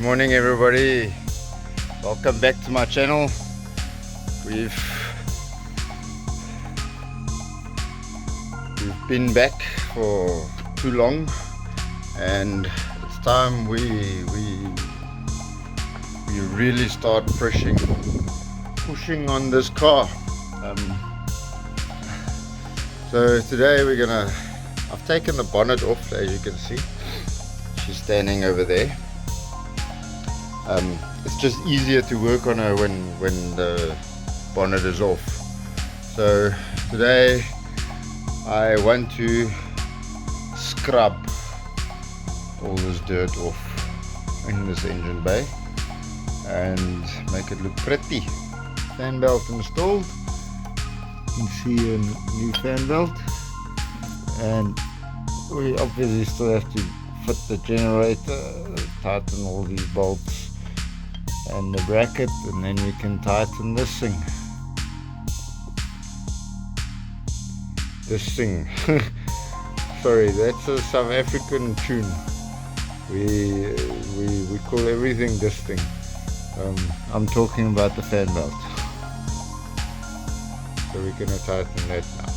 morning everybody, welcome back to my channel. We've been back for too long and it's time we really start pushing on this car. So today I've taken the bonnet off, as you can see. She's standing over there. It's just easier to work on her when the bonnet is off. So today I want to scrub all this dirt off in this engine bay and make it look pretty. Fan belt installed. You can see a new fan belt, and we obviously still have to fit the generator, tighten all these bolts and the bracket, and then we can tighten this thing. Sorry, that's a South African tune. We call everything this thing. I'm talking about the fan belt. So we're gonna tighten that now.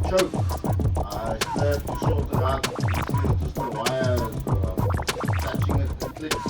Choke. I still have to sort it out. It's just the wire touching it, it clicks.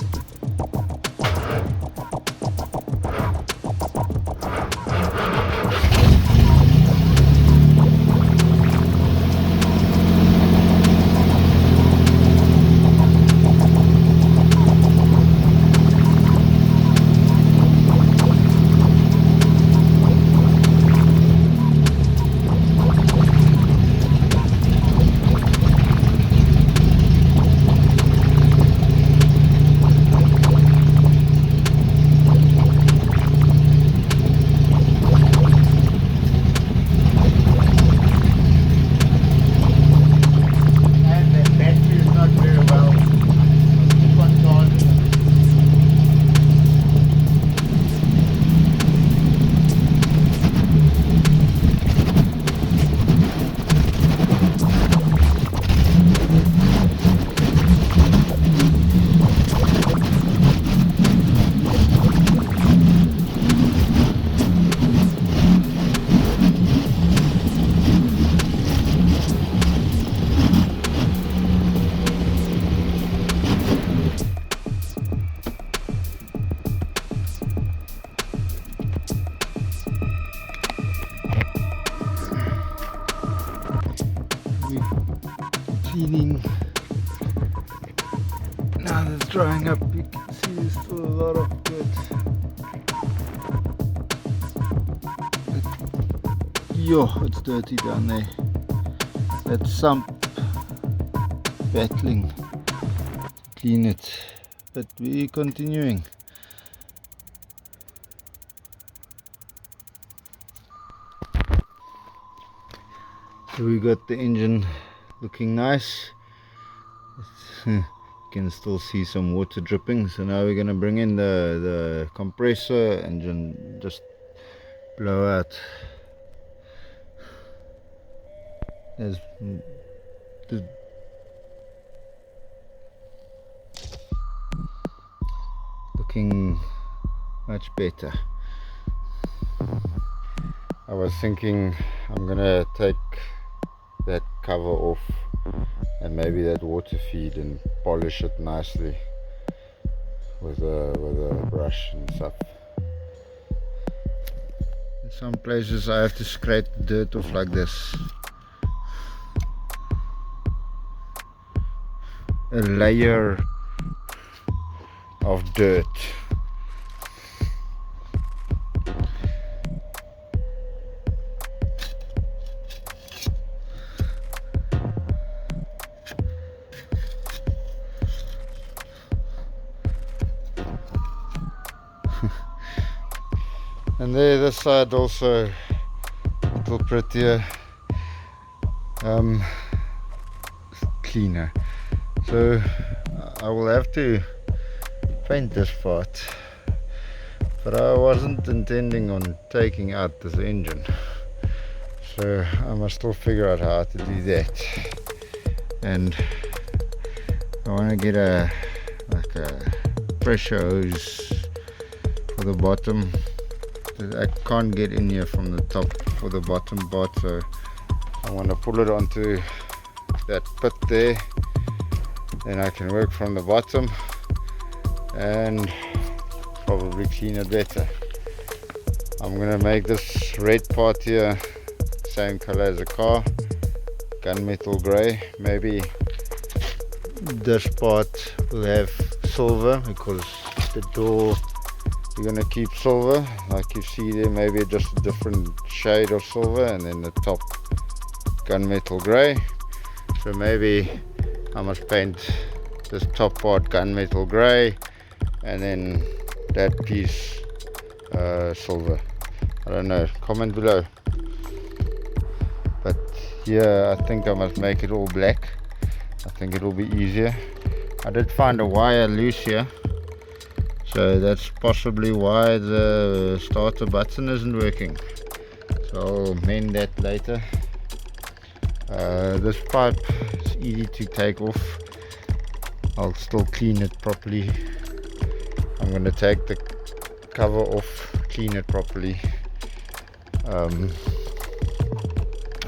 Cleaning. Now that it's drying up, you can see there's still a lot of dirt. Yo, it's dirty down there. That's sump battling to clean it, but we're continuing. So we got the engine looking nice. You can still see some water dripping. So now we're going to bring in the compressor and just blow out. There's looking much better. I was thinking I'm gonna take that cover off and maybe that water feed and polish it nicely with a brush and stuff. In some places I have to scrape the dirt off like this. A layer of dirt. And there, this side also a little prettier, cleaner. So I will have to paint this part, but I wasn't intending on taking out this engine, so I must still figure out how to do that. And I want to get a pressure hose for the bottom. I can't get in here from the top for the bottom part, so I want to pull it onto that pit there. Then I can work from the bottom and probably clean it better. I'm gonna make this red part here same color as the car, gunmetal gray. Maybe this part will have silver because the door you're gonna keep silver, like you see there, maybe just a different shade of silver, and then the top gunmetal gray. So maybe I must paint this top part gunmetal gray and then that piece silver. I don't know, comment below. But here I think I must make it all black. I think it will be easier. I did find a wire loose here, so that's possibly why the starter button isn't working. So I'll mend that later. This pipe is easy to take off. I'll still clean it properly. I'm going to take the cover off, clean it properly. I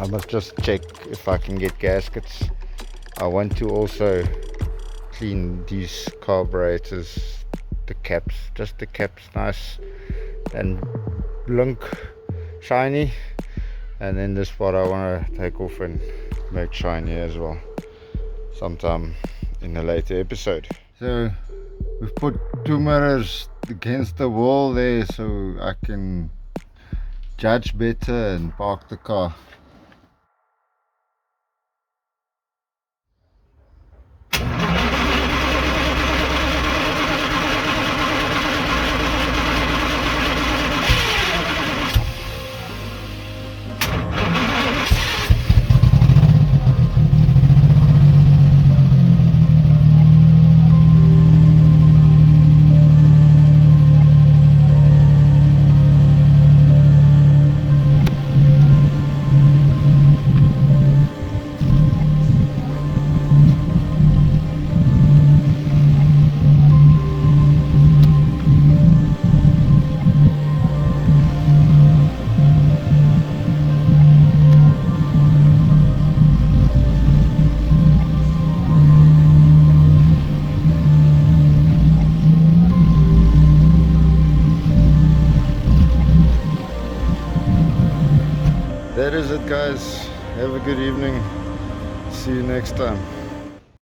must just check if I can get gaskets. I want to also clean these carburetors, the caps, just the caps nice and blink shiny. And then this part I want to take off and make shiny as well sometime in a later episode. So we've put two mirrors against the wall there so I can judge better and park the car. That is it, guys. Have a good evening. See you next time.